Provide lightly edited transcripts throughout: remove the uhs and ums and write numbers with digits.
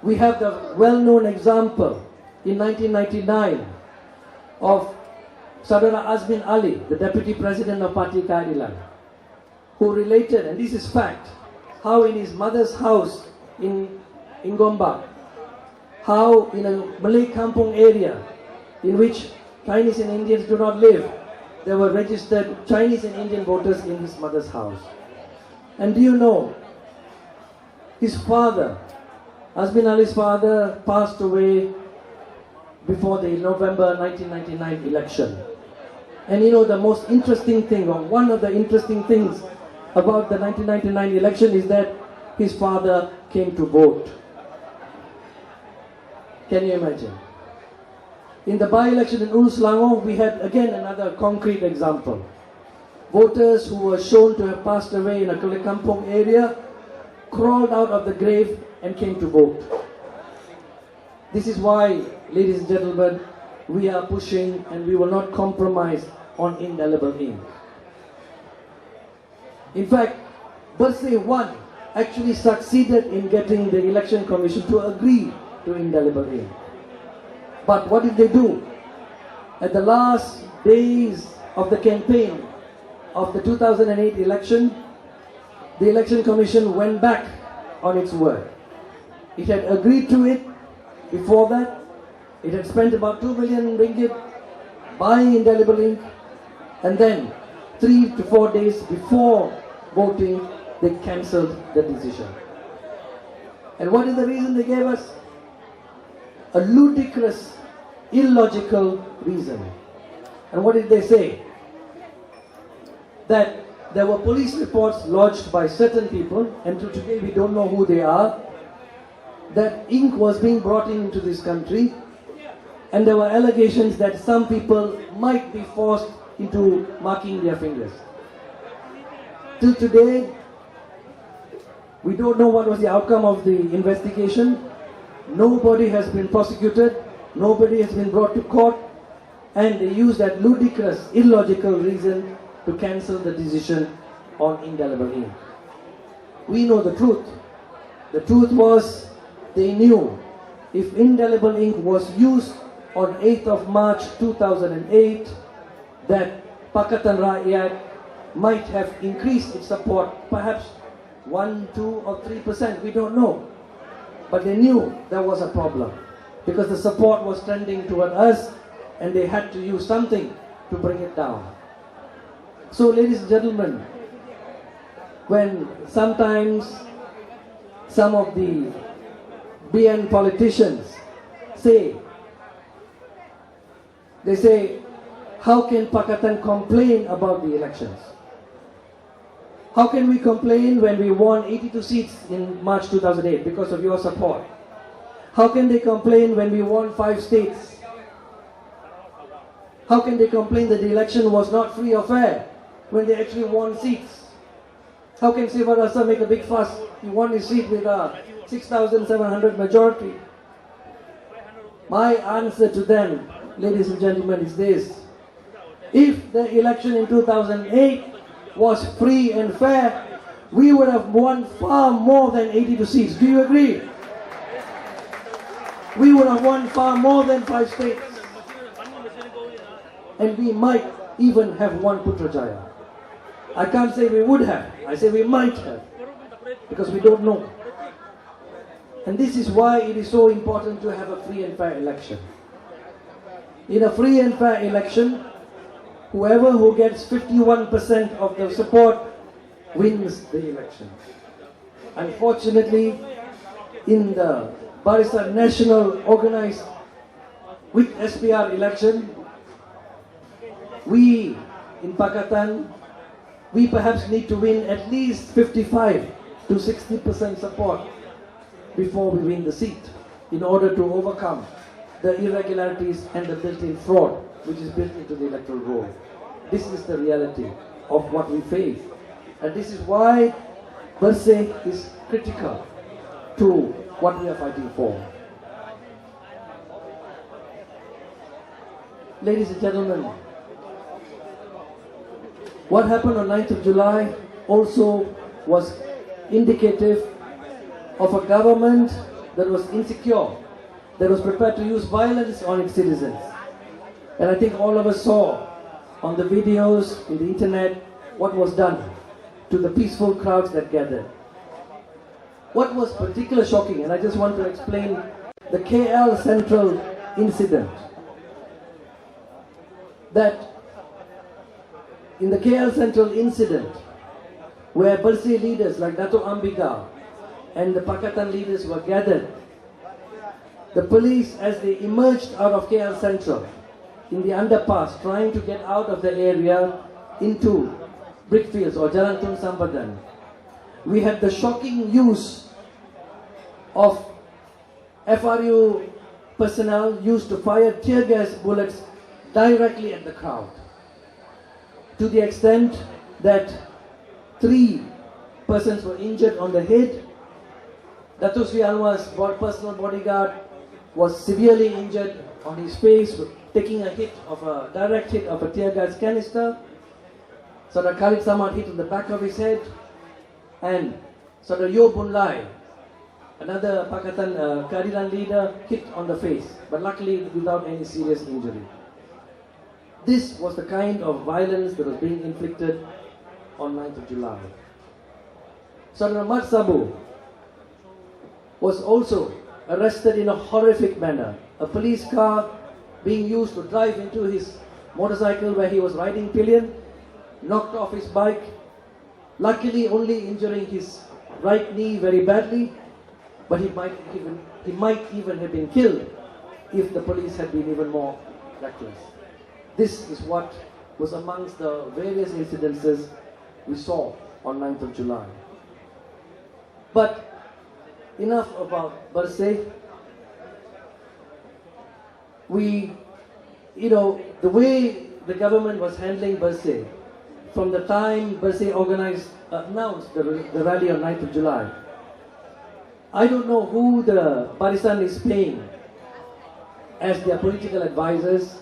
We have the well-known example in 1999 of Saudara Azmin Ali, the Deputy President of Parti Keadilan, who related, and this is fact, how in his mother's house in Gombak, how in a Malay kampung area in which Chinese and Indians do not live, there were registered Chinese and Indian voters in his mother's house. And do you know, his father, Azmin Ali's father, passed away before the November 1999 election. And you know, the most interesting thing, or one of the interesting things about the 1999 election is that his father came to vote. Can you imagine? In the by-election in Ulu Selangor, we had again another concrete example. Voters who were shown to have passed away in a Kampung area crawled out of the grave and came to vote. This is why, ladies and gentlemen, we are pushing and we will not compromise on indelible ink. In fact, Bersih 1 actually succeeded in getting the Election Commission to agree to indelible ink. But what did they do? At the last days of the campaign of the 2008 election, the Election Commission went back on its word. It had agreed to it before that. It had spent about 2 million ringgit buying indelible ink, and then 3 to 4 days before voting, they cancelled the decision. And what is the reason they gave us? A ludicrous, illogical reason. And what did they say? That there were police reports lodged by certain people, and to today we don't know who they are, that ink was being brought into this country, and there were allegations that some people might be forced into marking their fingers. Till today, we don't know what was the outcome of the investigation. Nobody has been prosecuted, nobody has been brought to court, and they used that ludicrous, illogical reason to cancel the decision on indelible ink. We know the truth. The truth was, they knew if indelible ink was used on 8th of March 2008, that Pakatan Rakyat might have increased its support, perhaps 1, 2 or 3%, we don't know. But they knew there was a problem because the support was trending toward us and they had to use something to bring it down. So ladies and gentlemen, when sometimes some of the BN politicians say, how can Pakatan complain about the elections? How can we complain when we won 82 seats in March 2008 because of your support? How can they complain when we won 5 states? How can they complain that the election was not free or fair when they actually won seats? How can Sivarasa make a big fuss? He won his seat with a 6,700 majority. My answer to them, ladies and gentlemen, is this. If the election in 2008 was free and fair, we would have won far more than 82 seats. Do you agree? We would have won far more than 5 states. And we might even have won Putrajaya. I can't say we would have. I say we might have. Because we don't know. And this is why it is so important to have a free and fair election. In a free and fair election, whoever who gets 51% of the support wins the election. Unfortunately, in the Barisan National organized with SPR election, we in Pakatan, we perhaps need to win at least 55 to 60% support before we win the seat in order to overcome the irregularities and the built-in fraud which is built into the electoral roll. This is the reality of what we face. And this is why Bersih is critical to what we are fighting for. Ladies and gentlemen, what happened on 9th of July also was indicative of a government that was insecure, that was prepared to use violence on its citizens. And I think all of us saw on the videos, in the internet, what was done to the peaceful crowds that gathered. What was particularly shocking, and I just want to explain the KL Central incident, that in the KL Central incident, where Bersih leaders like Dato' Ambiga and the Pakatan leaders were gathered, the police, as they emerged out of KL Central, in the underpass, trying to get out of the area into Brickfields or Jalan Tun Sampadan, we had the shocking use of FRU personnel used to fire tear gas bullets directly at the crowd, to the extent that 3 persons were injured on the head. Dato' Sri Anwar's personal bodyguard was severely injured on his face, taking a direct hit of a tear gas canister. Sardar Khalid Samad hit on the back of his head, and Sardar Yo Bun Lai, another Pakatan Keadilan leader, hit on the face, but luckily without any serious injury. This was the kind of violence that was being inflicted on 9th of July. Sardar Mat Sabu was also arrested in a horrific manner. A police car being used to drive into his motorcycle where he was riding pillion, knocked off his bike, luckily only injuring his right knee very badly, but he might even have been killed if the police had been even more reckless. This is what was amongst the various incidences we saw on 9th of July. But enough about Bersih. The way the government was handling Bersih, from the time Bersih announced the rally on 9th of July, I don't know who the Barisan is paying as their political advisors,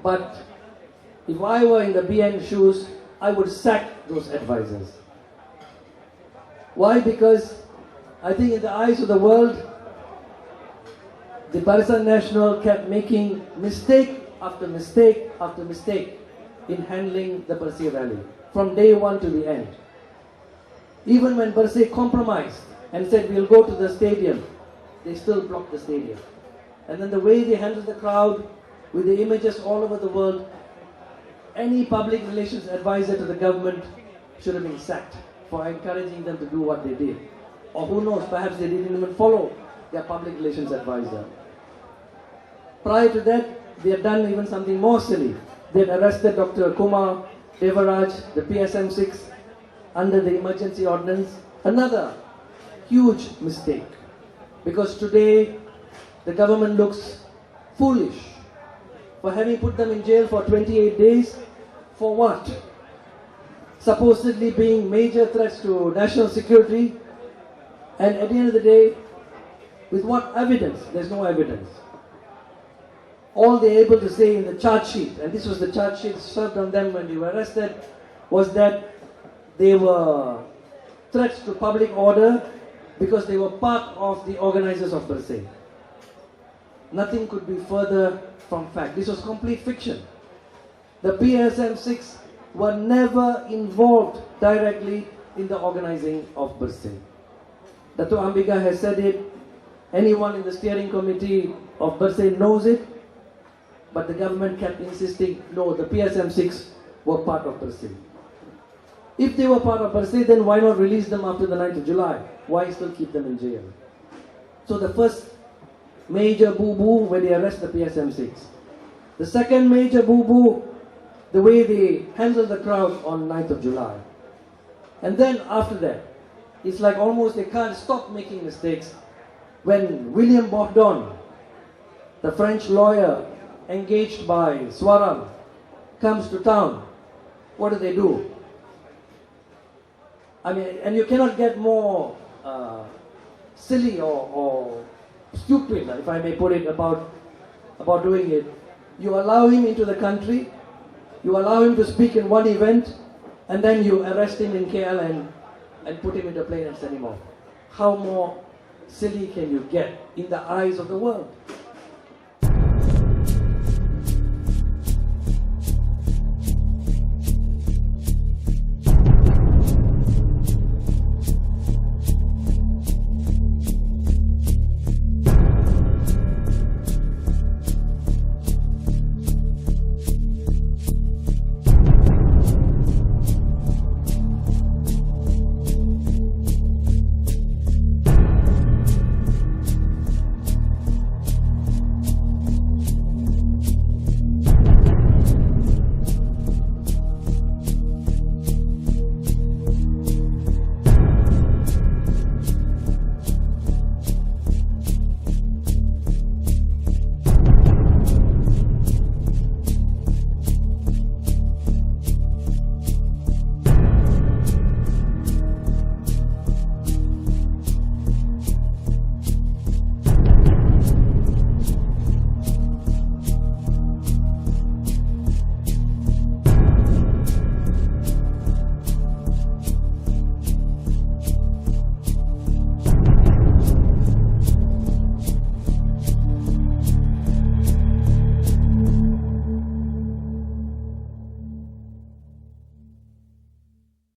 but if I were in the BN shoes, I would sack those advisors. Why? Because I think in the eyes of the world, the Barisan Nasional kept making mistake after mistake after mistake in handling the Bersih rally, from day one to the end. Even when Bersih compromised and said we'll go to the stadium, they still blocked the stadium. And then the way they handled the crowd, with the images all over the world, any public relations advisor to the government should have been sacked for encouraging them to do what they did. Or who knows, perhaps they didn't even follow their public relations advisor. Prior to that, they had done even something more silly. They had arrested Dr. Kumar Devaraj, the PSM6, under the emergency ordinance. Another huge mistake. Because today, the government looks foolish for having put them in jail for 28 days. For what? Supposedly being major threats to national security. And at the end of the day, with what evidence? There's no evidence. All they're able to say in the charge sheet, and this was the charge sheet served on them when they were arrested, was that they were threats to public order because they were part of the organizers of Bersih. Nothing could be further from fact. This was complete fiction. The PSM6 were never involved directly in the organizing of Bersih. Dato' Ambiga has said it. Anyone in the steering committee of Bersih knows it. But the government kept insisting, no, the PSM6 were part of Bersih. If they were part of Bersih, then why not release them after the 9th of July? Why still keep them in jail? So the first major boo-boo, when they arrest the PSM6. The second major boo-boo, the way they handled the crowd on 9th of July. And then after that, it's like almost they can't stop making mistakes. When William Bourdon, the French lawyer engaged by Swaram, comes to town, what do? I mean, and you cannot get more silly or stupid, if I may put it, about doing it. You allow him into the country, you allow him to speak in one event, and then you arrest him in KL and put him in the plane and send him off. How more silly can you get in the eyes of the world?